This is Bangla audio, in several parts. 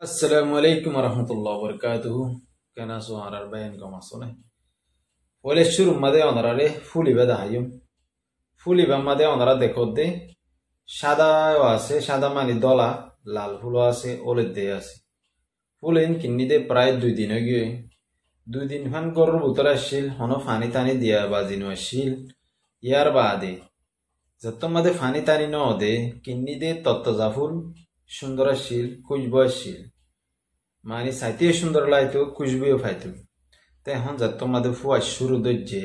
السلام عليكم ورحمة الله وبركاته. كان سؤال أربعين كما صنع. ولا الشرب ماذا أنرى فولي بدا هيوم ফুলি বা মাদে ওনারা দেখো দে সাদাও আছে সাদা মানে দলা লাল ফুলও আছে ওলের দে আছে ফুলেন কিন্নি দে প্রায় 2 দিন গিয়ে 2 দিন ফান গরুর ভিতরে আসছিল হনো ফানি টানি দিয়া বাজিনো আসছিল ইয়ার বাদে যত মাদে ফানি টানি ন দে কিন্নি দে তত্তজা ফুল সুন্দর আসছিল খুশবু আসছিল মানে সাইতেও সুন্দর লাইতো খুশবুও ফাইতো তো এখন যত মাদে ফুয়া শুরু দজ্জে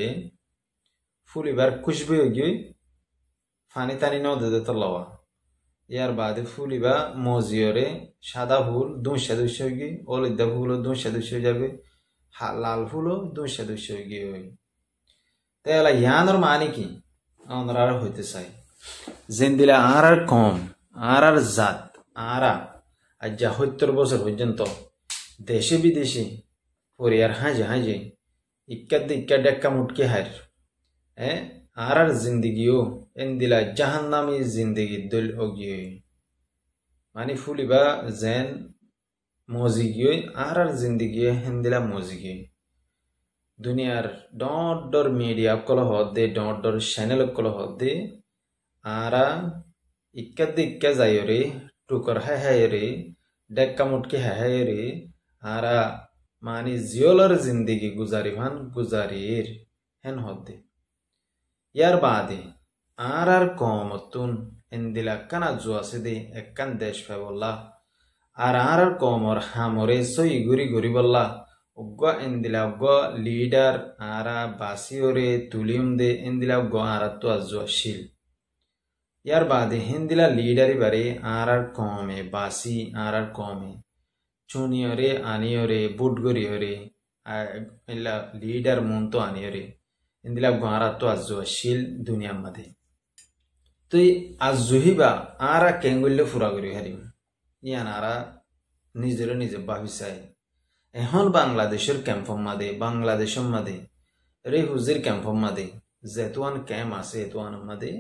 ফুল এবার খুশবু গিয়ে ফানি টানি ন দে তো লওয়া ইয়ার বাদে ফুল এবার মজিয়রে সাদা ফুল 200 গিয়ে ওলিদা ফুলও 200 যাবে লাল ফুলও 200 গিয়ে হই তাহলে ইয়ানোর মানে কি আমরা আর হইতে চাই যেন দিলে আর কম আর জাত আরা আজ যা 70 বছর পর্যন্ত দেশে বিদেশে পরিয়ার হাজে হাজে ইক্কা ডেক্কা মুটকে হার আর জিন্দগিও এন দিলা জাহান্নামী জিন্দগি দল অগিয়ে মানে ফুলিবা যেন মজিগিয়ে আর জিন্দগিয়ে হেন দিলা মজিগিয়ে দুনিয়ার ডর মিডিয়া কল হদে ডর চ্যানেল কল হদে আরা ইক্কা যাই রে টুকর হাই রে ডেক্কা মুটকে হাই রে আরা মানে জিওলর জিন্দগি গুজারি ভান গুজারির হেন হদে ইয়ার বাদে আর কমতুন এন্দিলা কানা জুয়াছে দে একখান দেশ ফেবল্লা আর কমর হামরে সই ঘুরি বললা উগ্গ এন্দিলা উগ্গ লিডার আরা বাসিওরে তুলিম দে এন্দিলা উগ্গ আরা তো আজুয়াশীল ইয়ার বাদে হিন্দিলা লিডারি বারে আর কমে বাসি আর কমে চুনিয়রে আনিয়রে বুটগরিয়রে এলা লিডার মন তো আনিয়রে ইন্দিলা গাঁরা তো আজুয়াশীল দুনিয়ার মাঝে তুই আজ জুহিবা আরা কেঙ্গুল্লে ফুরা করি হারিম ইয়ান আরা নিজে ভাবি চাই এখন বাংলাদেশের ক্যাম্পর মাদে বাংলাদেশের মাদে রে হুজির ক্যাম্পর মাদে যেতুয়ান ক্যাম্প আছে এতুয়ান মাদে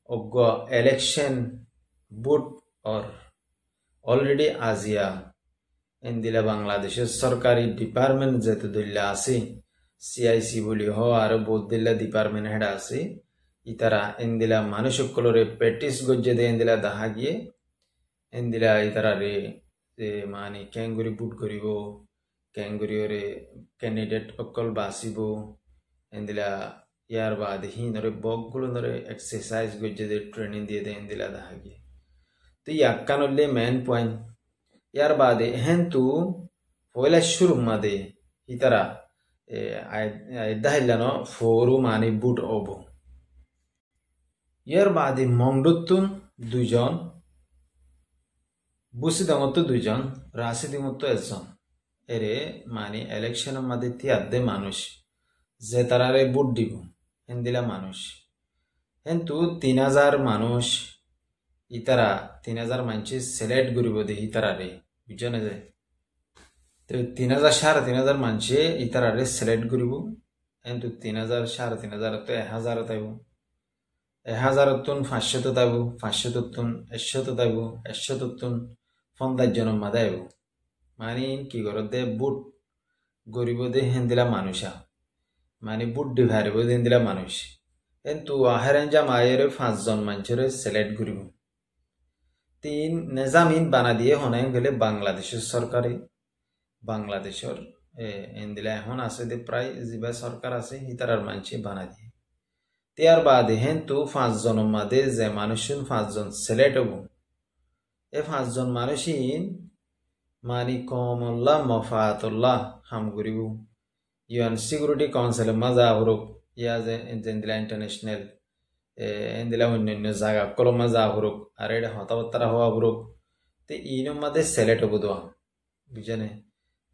অজ্ঞ ইলেকশন বুট অর অলরেডি আজিয়া ইন্দিলা বাংলাদেশের সরকারি ডিপার্টমেন্ট যেহেতু দিল্লা আছে সিআইসি বলি হ আর বহুত দিল্লা ডিপার্টমেন্ট হেডা আছে ইতারা ইন্দিলা মানুষ সকলরে প্র্যাকটিস গজ্জে দে ইন্দিলা দাহা গিয়ে ইন্দিলা ইতারা রে মানে ক্যাঙ্গুরি বুট করিব ক্যাঙ্গুরিওরে ক্যান্ডিডেট অকল বাসিব ইন্দিলা ইয়ার বাদে হিনরে বকগুলো নরে এক্সারসাইজ গজ্জে দে ট্রেনিং দিয়ে দে ইন্দিলা দাহা গিয়ে তো ইয়াক্কানলে মেন পয়েন্ট ইয়ার বাদে হেন তু পয়লা শুরু মাদে ইতারা দাহিলানো ফোরু মানে বুট অব ইয়ার বাদে মংডুতুন 2জন বুসি দমতো 2জন রাশি দিমতো 1জন এরে মানে ইলেকশনের মাঝে তিয়াদে মানুষ যে তারারে বুট দিব হেন্দিলা মানুষ কিন্তু 3000 মানুষ ইতারা 3000 মানুষ সিলেক্ট করিব দে ইতারারে বুঝনে যায় তো 3000 মানুষে ইতারারে সিলেক্ট করিব কিন্তু 3000 তো 1000 তাইব 1000 500 তো তাইব 500 100 তো তাইব 100 50 জনের মাঝে আইব মানে কি করো দে বুট গরিব দে হেন্দিলা মানুষা মানে বুট ডিভাইব দে হেন্দিলা মানুষ কিন্তু আহেরেন জাম আয়ের 5 জন মানুষের সিলেক্ট করিব তিন নিজামিন বানা দিয়ে হনে গেলে বাংলাদেশের সরকারে বাংলাদেশের এন্দিলা এখন আছে দে প্রায় জিবা সরকার আছে হিতারার মানুষ বানা দিয়ে তার বাদে হেন্তু 5 জনের মাঝে যে মানুষ 5 জন সিলেক্ট হব এ 5 জন মানুষই মানে কমল্লাহ মফাতুল্লাহ হাম করিব ইউএন সিকিউরিটি কাউন্সিল মাজা হরক ইয়া যে এন্দিলা ইন্টারন্যাশনাল এন্দিলা অন্যান্য জায়গা কল মাজা হরক আর এটা হতাবতারা হওয়া হরক তো ইনের মাঝে সিলেক্ট হব দোয়া বুঝানে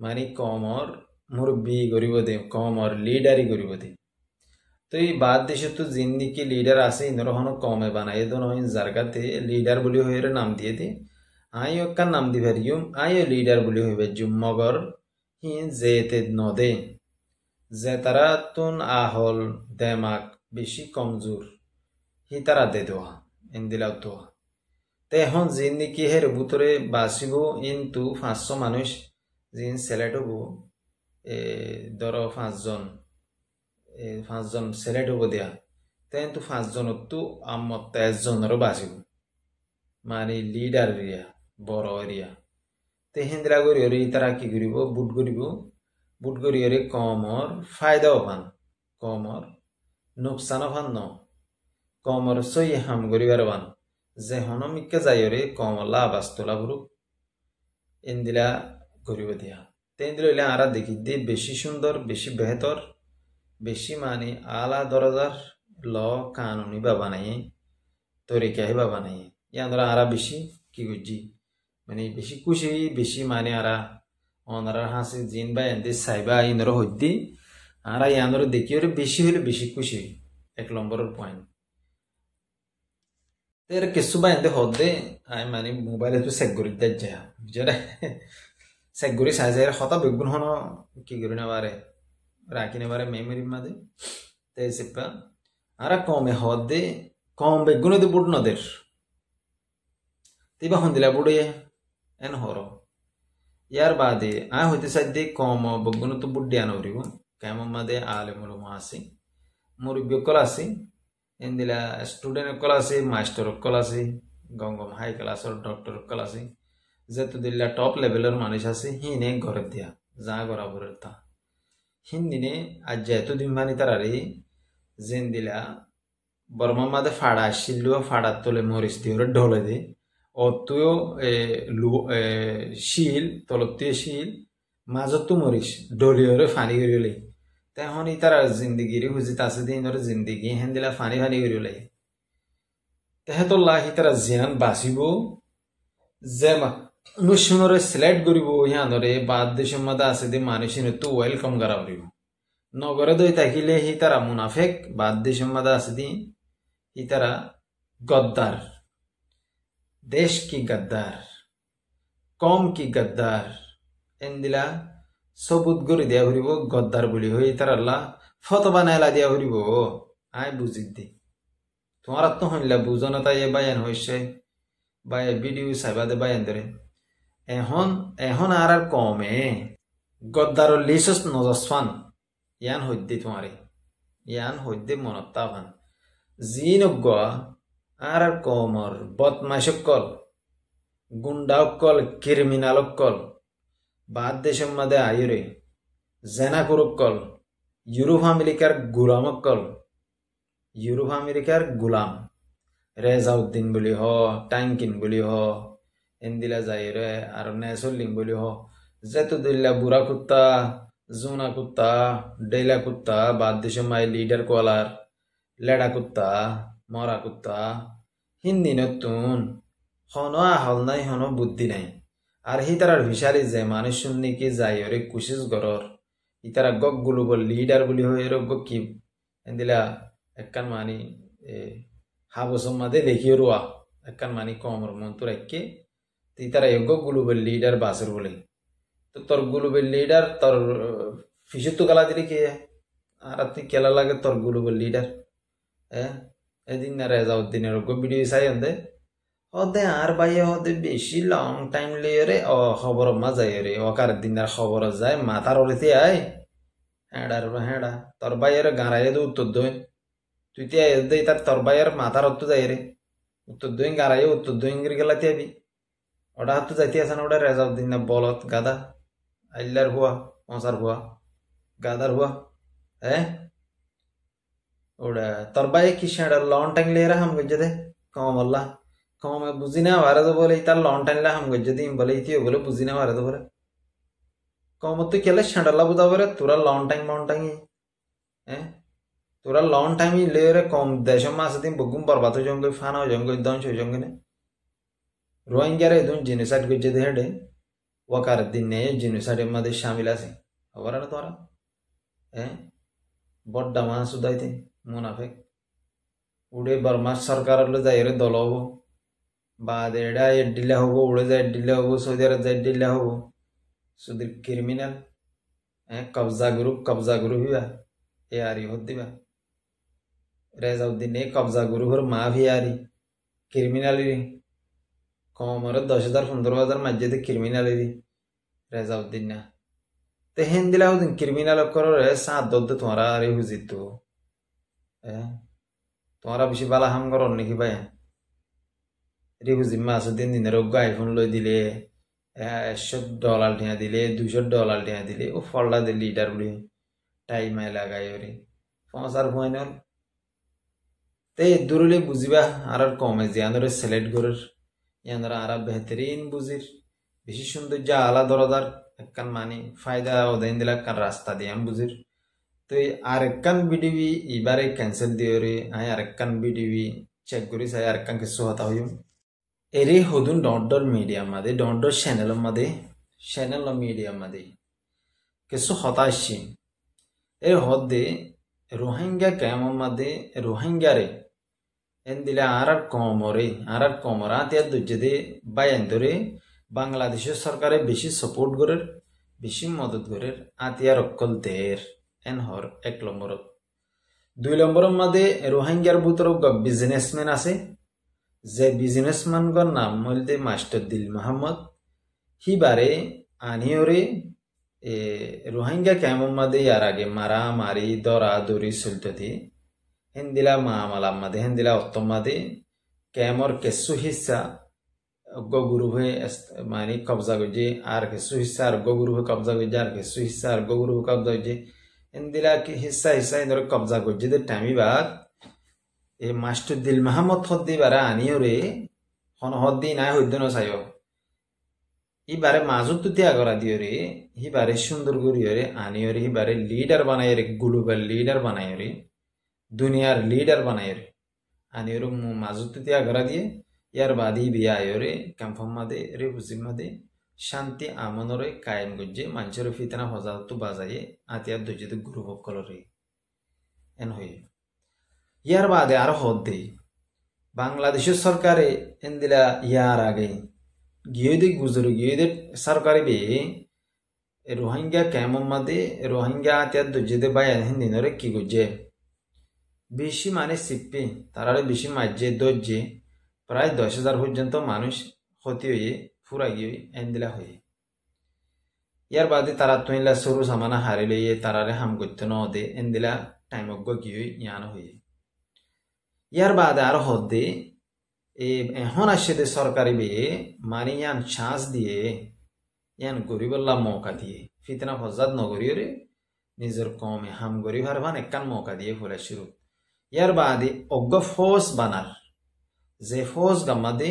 মানে কমর মুরব্বী গরিব দে কমর লিডারি গরিব দে তো এই বাদ দেশে তো জিন্দিকি লিডার আছে ইনর হনো কমে বানাই দোনো জারগাতে লিডার বলি হয়ে নাম দিয়ে দে আই একটা নাম দিবে রিউম আই লিডার বলি হইবে জুম মগর হি যেতে নদে যে তারা তুন আহল দেমাক বেশি কমজোর হি তারা দে দোয়া ইন্দিলাও দোয়া তে এখন জিন নাকি হের ভিতরে বাঁচিব কিন্তু 500 মানুষ জিন সিলেক্ট হব ধরো 5জন সিলেক্ট হব দিয়া কিন্তু 5জনতো আমার 13জনেরও বাঁচিব মানে লিডার এরিয়া বড় এরিয়া তে হিন্দিরা করি তারা কি করিব বুট করি কমর ফায়দাও পান কমর নোকসানও পান ন কমর সই হাম করিবার পান যে হনমিককে যাইরে কমর লাভ আস্তলা বুরুক এন্দিলা করিব দিয়া তেন্দিল হইলে আরা দেখি দে বেশি সুন্দর বেশি বেহতর বেশি মানে আলা দরজার ল কানুনি বা বানাই তরিকা বা বানাই ইয়ানরা আরা বেশি কি করছি মানে বেশি খুশি বেশি মানে আরা অনারা হাসি জিন বা এনতে সাইবা ইনর হইদি আরা ইয়ানর দেখি ওরে বেশি হইলে বেশি খুশি 1 নম্বরের পয়েন্ট তের কিছু বা এনতে হদে আই মানে মোবাইলে তো চেক করি দেয় যা বুঝরে চেক করি চাই চাই হতা বেগুন হন কি করি না বারে রাখি না বারে মেমোরি মাঝে তে সেপা আরা কমে হদে কম বেগুন তো বুট নদের তিবা হন্দিলা বুড়ে এন হর ইয়ার বাদে আয় হইতে চাই কম বেগুন তো বুট দিয়া নরিব কেমন মাদে আলে মুলুম আসি মুরব্বী কল আসি এন্দিলা স্টুডেন্ট কল আসি মাস্টার কল আসি গঙ্গম হাই ক্লাসর ডক্টর কল আসি যেহেতু দিল্লা টপ লেভেলের মানুষ আছে হিনে ঘরে দিয়া যা গড়াবরের তা হিন্দিনে আজ যেহেতু দিন মানি তারারি যেন দিলা বর্মা মাদে ফাড়া আসছিল ফাড়ার তোলে মরিচ দিয়ে ঢলে দে অতুও শিল তলতীয় শিল মাজত তো মরিচ ডলিওরে ফানি করিলে তখন তারা জিন্দগিরি হুজিত আছে দিন জিন্দগি হেন দিলা ফানি ফানি করিলে তেহেতল্লা হি তারা জিয়ান বাঁচিব যে নুসুনরে সিলেক্ট করিব হিয়ানরে বাদ দেশের মধ্যে আছে দে মানুষ তো ওয়েলকাম করা করিব নগরে দই থাকিলে হি তারা মুনাফেক বাদ দেশের মধ্যে আছে দি হি তারা গদ্দার দেশ কি গদ্দার কম কি গদ্দার এন্দিলা সবুত করে দিয়া হরিব গদ্দার বলি হই তারা আল্লাহ ফটো বানাইলা দিয়া হরিব আই বুঝি দি তোমার তো হইলা বুঝো না তাই বায়ান হইছে বা ভিডিও চাইবা দে বায়ান ধরে এখন আর কমে গদ্দারর লিসস নজসফান ইয়ান হইতে তোমারে ইয়ান হইতে মনত্তা ভান জিনজ্ঞ আর কমর বদমাশকল গুন্ডাকল ক্রিমিনালকল বাদ দেশের মধ্যে আইরে জেনা করুকল ইউরোপ আমেরিকার গুলাম রেজাউদ্দিন বলি হ টাঙ্কিন বলি হ এন্দিলা যাইরে আর নেসলিং বলি হ যেহেতু দিল্লা বুড়া কুত্তা জুনা কুত্তা ডেলা কুত্তা বাদ দেশের মাই লিডার কোয়ালার লেডা কুত্তা মরা কুত্তা হিন্দি নতুন হন আহল নাই হন বুদ্ধি নাই আর হি তারার ভিসারি যে মানুষ শুননি কি যাই ওরে কুশিস গরর ই তারা গক গুলো বল লিডার বলি হয়ে এর গক কি এন্দিলা একখান মানি হাবসম মাদে দেখিও রোয়া একখান মানি কমর মন্তর একে তি তারা গক গুলো বল লিডার বাসের বলে তো তোর গুলো বল লিডার তোর ফিসে তো গালা দিলে কে আর তুই কেলা লাগে তোর গুলো বল লিডার এদিন না রেজাউদ্দিনের ভিডিও চাই হদে আর বাইয়ে হদে বেশি লং টাইম লিয়ে রে খবর মাজাই রে ওকার দিনার খবর যায় মাথার ওরেতে আয় হেঁড়ার হেঁড়া তোর বাইয়ের গাঁড়াইরে তো উত্তর দই তুই তে দেই তার তোর বাইয়ের মাথার অত্ত যাই রে উত্তর দই গাঁড়াই উত্তর দই গেলাতে আবি ওটা হাত যাইতে আছে না ওটা রেজাউদ্দিন না বলত গাদা আইলার হুয়া পঁচার হুয়া গাদার হুয়া ওটা তোর বাইয়ে কি সেঁড়া লং টাইম লিয়ে রে হাম গজ্জে দে কম আল্লাহ কম বুঝি না ভারে তো বলে তার লং টাইম হাম গজ্জে দিম বলে ইতিও বলে বুঝি না ভারে তো বলে কম তুই কেলে সেঁড়ালা বুঝা বলে তোরা লং টাইম তোরা লং টাইম লে রে কম দেশ মাস দিন বগুম বরবাদ হয়ে জঙ্গল ফান হয়ে জঙ্গল ধ্বংস হয়ে জঙ্গলে রোহিঙ্গারে এদুন জিনিসাইড গজ্জে দে হেডে ওকার দিন নে জিনিসাইডের মধ্যে শামিল আছে খবর না তোরা বড্ডা মাস উদাইতে মুনাফেক উড়ে বর্মা সরকার যাই রে দল হবো বা এডা ডিলে হবো উড়ে যায় ডিলে হবো সৌদি আরব যায় ডিলে হবো সুদের ক্রিমিনাল কবজা গুরু হিবা এ আরি হত দিবা রেজাউদ্দিন কবজা গুরু হর মা ভি আরি ক্রিমিনাল কমরে 10,000 15,000 মাঝে ক্রিমিনালেরই রেজাউদ্দিন না তে হেন দিলা হুদিন ক্রিমিনাল করে সাত দদ্দে তোমারা আরে হুজিত তোমারা বেশি বালা হাম করো নাকি ভাই রে হুজিম্মা আসুদ্দিন দিনের আইফোন লই দিলে $100 টিয়া দিলে $200 টিয়া দিলে ও ফলটা দিলে লিডার বলি টাইম লাগাই ওরে পৌঁছার ফাইনাল তে দূরলে বুঝিবা আর কমে যে আনরে সিলেক্ট করার ইয়ানরা আর বেহতরিন বুঝির বেশি সৌন্দর্য আলা দরদার একখান মানি ফায়দা ওদাইন দিলা কান রাস্তা দিয়ে বুঝির তো আরেকখান বিডিবি এবারে ক্যান্সেল দিয়ে রে আই আরেকখান বিডিবি চেক করি চাই আরেকখান কিছু হতা হইম এরে হদুন ডর মিডিয়া মাদে ডর চ্যানেল মিডিয়া মাদে কিছু হতা আসছি এর হদে রোহিঙ্গা কেমন মাদে রোহিঙ্গা রে এন দিলে আর কমরা তিয়া দুজে বায়ান ধরে বাংলাদেশের সরকারে বেশি সাপোর্ট করে বেশি মদত করে আতিয়ার অকল দের এন হর 1 নম্বরত 2 নম্বরের মধ্যে রোহিঙ্গার ভিতর বিজনেসম্যান আছে যে বিজনেসম্যানগর নাম হইলে মাস্টার দিল মোহাম্মদ হিবারে আনিওরে রোহিঙ্গা কেমন মধ্যে ইয়ার আগে মারামারি দরাদরি চলতে হিন্দিলা মামালাম মাদে হিন্দিলা অত্তম মাদে কেমর কেসু হিসা গুরু হয়ে মানে কবজা করছে আর কেসু হিসা আর গুরু হয়ে কবজা করছে আর কেসু হিসা আর গুরু হয়ে কবজা করছে হিন্দিলা কি হিসা ধরে কবজা করছে যে টাইমি বাদ এ মাস্টার দিল মাহমদ হদ্দি বারা আনিও রে হন হদ্দি নাই হইদ ন চাইও ইবারে মাজত তো ত্যাগ করা দিও রে হিবারে সুন্দর করিও রে আনিও রে হিবারে লিডার বানাই রে গ্লোবাল লিডার বানাই রে দুনিয়ার লিডার বানাই রে আনিও রে মাজত ত্যাগ করা দিয়ে ইয়ার বাদি বিয়া আয়ো রে ক্যাম্পম মাদে রে বুঝিম মাদে শান্তি আমনরে কায়েম গজ্জে মানুষের ফিতনা হজাতো বাজাইয়ে আতিয়ার দুজিতে গুরু বকল রে এন হই ইয়ার বাদে আর হদ দেই বাংলাদেশের সরকারে এন দিলা ইয়ার আগে গিয়ে দে সরকারি বে রোহিঙ্গা কেমন মাদে রোহিঙ্গা আতিয়ার দুজিতে বায়ান হিন্দিনরে কি গজ্জে বেশি মানে সিপ্পি তারারে বেশি মাঝে দজ্জে প্রায় 10,000 পর্যন্ত মানুষ ক্ষতি হয়ে ফুরা গিয়ে এন্দিলা হয়ে ইয়ার বাদে তারা তুইলা সরু সামানা হারি লইয়ে তারারে হাম করতে ন দে এন্দিলা টাইম অজ্ঞ গিয়ে ইয়ান হয়ে ইয়ার বাদে আর হদে এখন আসছে দে সরকারি বে মানে ইয়ান চান্স দিয়ে ইয়ান গরিবল্লা মৌকা দিয়ে ফিতনা ফজাদ নগরীয় রে নিজের কমে হাম গরিব হারবান একখান মৌকা দিয়ে ফুলে শুরু ইয়ার বাদে অজ্ঞ ফোর্স বানার যে ফৌজ গামাদে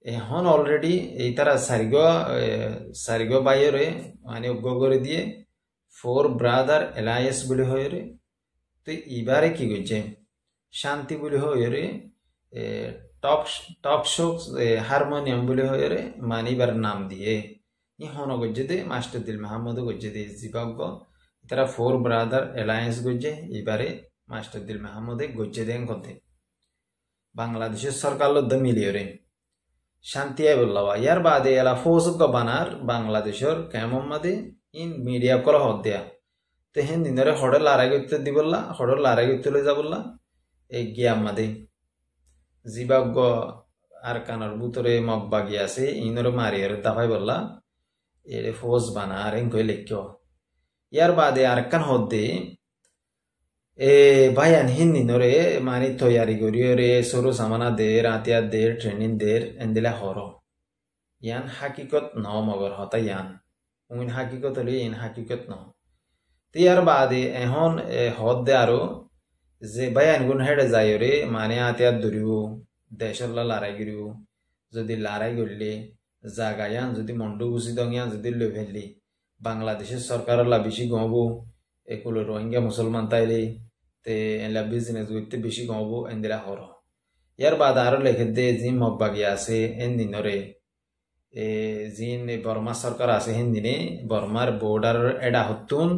এখন অলরেডি এই তারা সারিগ বাইরে মানে অজ্ঞ করে দিয়ে 4 ব্রাদার এলায়েন্স বলে হয়ে রে তো এবারে কি করছে শান্তি বলে হয়ে রে টপ শোক হারমোনিয়াম বলে হয়ে রে মানে এবার নাম দিয়ে ইহন গজ্জে দে মাস্টার দিল মাহমুদ গজ্জে দে জীবাজ্ঞ তারা 4 ব্রাদার এলায়েন্স গজ্জে এবারে মাস্টার দিল মাহমুদে গজ্জে দেন করতে বাংলাদেশের সরকার লদ্দ মিলিয়ে রে শান্তি আই বললা ইয়ার বাদে এলা ফৌজক বানার বাংলাদেশের কেমন মাদে ইন মিডিয়া কল হদ দেয়া তো হেন দিনরে হড়ে লারাই করতে দি বললা হড়ে লারাই করতে লই যা বললা এই গিয়াম মাদে জীবাজ্ঞ আর কানার ভিতরে মগবাগি আছে ইনরে মারিয়ারে দাফাই বললা এরে ফৌজ বানার এন কই লেখিও ইয়ার বাদে আর কান হদ দে ভাইয়ান হিন্দি নরে মানে তৈয়ারি করিও রে সরু সামানা দের আতিয়া দের ট্রেনিং দের এন্দিলা হর ইয়ান হাকিকত ন মগর হতা ইয়ান উইন হাকিকত হলে ইন হাকিকত ন ইয়ার বাদে এখন হদ দে আরো যে ভাইয়ান গুণ হেডে যাই রে মানে আতিয়া দরিও দেশের লড়াই করিও যদি লড়াই করলে জাগায়ান যদি মন্ডু গুছি দঙিয়ান যদি লই ফেললি বাংলাদেশের সরকারের লা বেশি গহবো এগুলো রোহিঙ্গা মুসলমান তাইলে তে এলা বিজনেস করতে বেশি গহবো এন্দিরা হর ইয়ার বাদ আরো লেখে দে জিন মগবাগি আছে এন দিনরে জিন বর্মা সরকার আছে হেন দিনে বর্মার বর্ডার এডা হতুন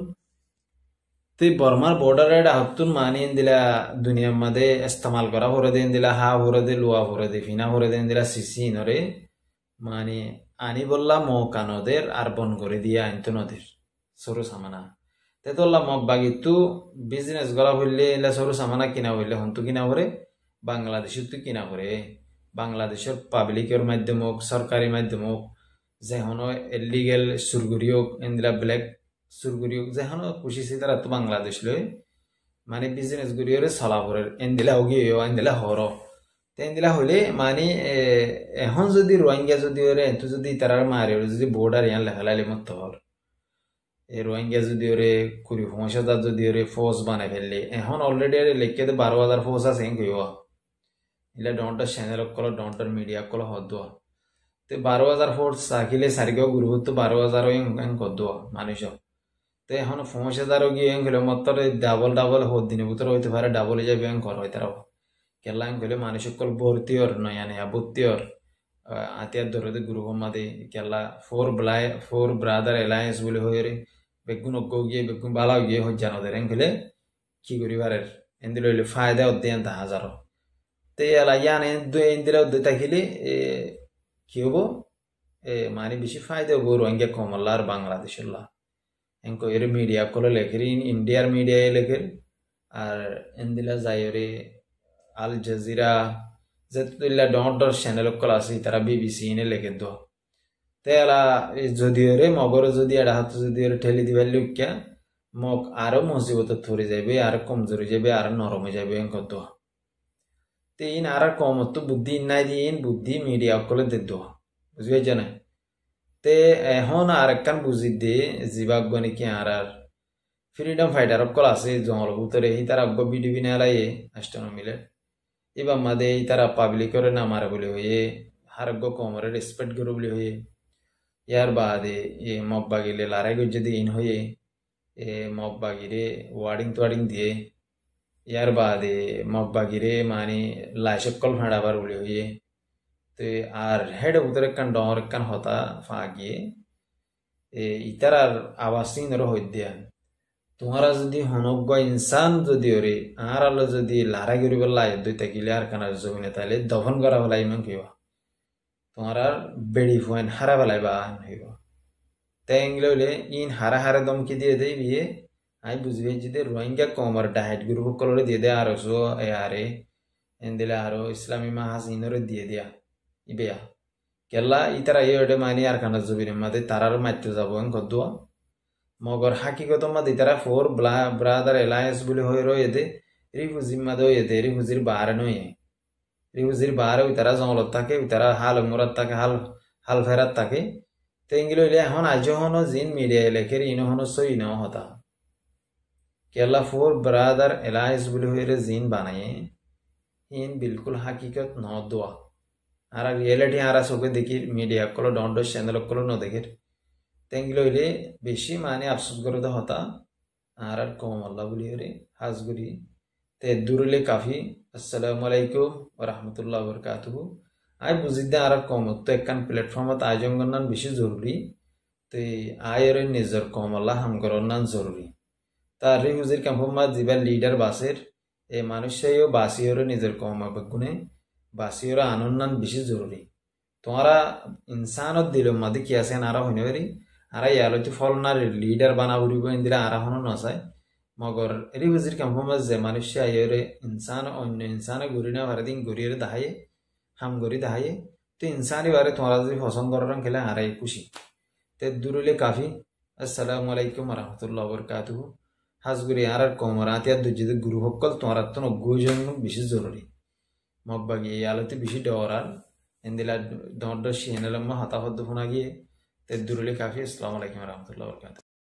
তে বর্মার বর্ডার এডা হতুন মানে এন্দিলা দুনিয়ার মধ্যে ইস্তেমাল করা ভরে দে এন্দিলা হা ভরে দে লোয়া ভরে দে ফিনা ভরে দে এন্দিলা সিসি নরে মানে আনি বললা মৌকা নদের আর বন করে দিয়ে আনতো নদীর সরু সামানা তেতলা মগবাগি তু বিজনেস করা হইলে এলা সরু সামানা কিনা হইলে হন্তু কিনা ভরে বাংলাদেশের তু কিনা ভরে বাংলাদেশের পাবলিকের মাধ্যম হোক সরকারি মাধ্যম হোক যেহনো ইলিগেল সুরগুরি হোক এন্দিলা ব্ল্যাক সুরগুরি হোক যেহনো খুশি তারা তো বাংলাদেশ লই মানে বিজনেস গুরিয়রে চলাবরের এন্দিলা হগিও এন্দিলা হর তেন্দিলা হলে মানে এখন যদি রোহিঙ্গা যদি ওরে এত যদি তারা মারে যদি বর্ডার ইয়ান লেখালাইলে মত হল এই রোহিঙ্গা যদি ওরে 20,000 যদি ওরে ফোর্স বানাই ফেললে এখন অলরেডি লেখকে 12,000 ফোর্স আছে এন কইবা ইলা ডন্টার channel call ডন্টার media call Hadua তে 12,000 ফোর্স সাকিলে সারিগাও গুরুত্ব 12,000 এন কদুয়া মানুষ তো এখন 5,000 গিয়ে এন গেলে মত ডাবল হদ দিনে ভিতরে হইতে পারে ডাবল যাবে এন কর হইতে রাও কেলা এন গেলে মানুষ কল ভর্তি ওর নয়ানে ভর্তি ওর আতিয়ার ধরে গ্রুপ মাদে কেলা ফোর ব্রাদার এলায়েন্স বলে হয়ে রে বেগুন অজ্ঞ গিয়ে বেগুন বালাও গিয়ে হজ্জান ওদের এন গেলে কি করিবারের এন্দি লইলে ফায়দা অধ্যয়ন 10,000 তে এলা ইয়ান এন্দিরা অধ্যয় থাকিলে কি হবো মানে বেশি ফায়দা হবো রোহিঙ্গা কমল্লা আর বাংলাদেশের এনকো এর মিডিয়া কলে লেখের ইন্ডিয়ার মিডিয়ায় লেখের আর এন্দিলা যাইরে আল জাজিরা যেতুল্লা ডর চ্যানেল কল আছে তারা বিবিসি এনে লেখে দো তেলা যদি রে মগর যদি এটা হাত যদি ঠেলি দিবার লুকিয়া মগ আরো মসজিবত থরে যাবে আর কমজোরি যাবে আর নরমে যাবে এনকো দো তে ইন আর কমত বুদ্ধি নাই দিয়ে ইন বুদ্ধি মিডিয়া কলে দে দো বুঝবে জানে তে এখন আর একখান বুঝি দে জিবাগ গনে কি আর ফ্রিডম ফাইটার কল আছে জঙ্গল ভিতরে হি তারা বিডিবি নেলাইয়ে আষ্টন মিলে এবার মাদে তারা পাবলিকরে না মারে বলে হয়ে হারগ্য কমরে রেসপেক্ট করে বলে হয়ে ইয়ার বাদে মগ বাগিলে লারাই যদি ইন হয়ে মগ বাগিরে ওয়ার্ডিং দিয়ে ইয়ার বাদে মগ বাগিরে মানে লাইসকল ফাঁড়াবার বলে হয়ে তো আর হেড ভিতরে একখান ডর একখান হতা ফা গিয়ে ইতার আর আবাসিন হই দিয়া তোমারা যদি হনজ্ঞ ইনসান যদি ওরে আর আলো যদি লারা করি বললা দুই থাকিলে আর কানার জমিনে তাইলে দফন করা বলা ইমান কিবা তোমার আর বেড়ি ফুয়েন হারা বেলাই বা হইব তাই এগুলো হইলে ইন হারা দমকি দিয়ে দেয় বিয়ে আমি বুঝবি যদি রোহিঙ্গা কমর ডায়েট গ্রুপ কলরে দিয়ে দেয় আরো সো আরে এন দিলে আরো ইসলামী মাহাসিনরে দিয়ে দিয়া ইবেয়া কেলা ইতারা ইয়ে মানি আর কানার জমিনের মাঝে তারার মারতে যাবো এন কদুয়া মগর হাকিগত মাদি তারা ফোর ব্রাদার এলায়েন্স বলে হয়ে রয়েছে রিফুজি মাদে হয়েছে রিফুজির বাহারে নয় রিফুজির বাহারে ওই তারা জঙ্গলত থাকে ওই তারা হাল মোরাত থাকে হাল ফেরাত থাকে তো এগুলো হইলে এখন আজ হনো জিন মিডিয়া লেখের ইনো হনো সই নাও হতা কেলা ফোর ব্রাদার এলায়েন্স বলে হয়ে জিন বানায় ইন বিলকুল হাকিকত ন দোয়া আর রিয়েলিটি আর চোখে দেখি মিডিয়া কলো ডন্ড চ্যানেল কলো ন দেখের তেঙ্গিল হইলে বেশি মানে আফসোস করে তো হতা আর কম আল্লাহ বলি রে হাজগুড়ি তে দূরলে কাফি আসসালামু আলাইকুম ওয়া রাহমাতুল্লাহি ওয়া বারাকাতুহু আই বুঝি দে আর কম তো একখান প্ল্যাটফর্মত আয়োজন করনান বেশি জরুরি তে আয়ের নিজের কম আল্লাহ হাম করনান জরুরি তার রিহুজির ক্যাম্পমা জিবার লিডার বাসের এ মানুষও বাসিওর নিজের কম গুণে বাসিওর আনন্দান বেশি জরুরি তোমারা ইনসানত দিল মাদি কি আছে আর হইনে পারি আর ইয়ালো ফল না লিডার বানা উড়িব ইন্দিরা আর হনো নসায় মগর এরি বুঝির ক্যাম্পমা যে মানুষ আইরে ইনসান অন্য ইনসানে ঘুরি না ভারদিন ঘুরিয়ে দাহায়ে হাম ঘুরি দাহায়ে তো ইনসানি বারে তোমরা যদি পছন্দ করেন খেলে হারাই খুশি তে দূরলে কাফি আসসালামু আলাইকুম ওয়া রাহমাতুল্লাহি ওয়া বারাকাতুহু হাজগুড়ি আর কমর আতিয়ার দুজিদের গুরু সকল তোমার তো নগ্গুজন বেশি জরুরি মগবাগি আলোতে বেশি ডরার এন্দিলা দর শিয়ানালাম্মা হতাহত ফোনা গিয়ে তে দূরলে কাফি আসসালামু আলাইকুম ওয়া রাহমাতুল্লাহি ওয়া বারাকাতুহু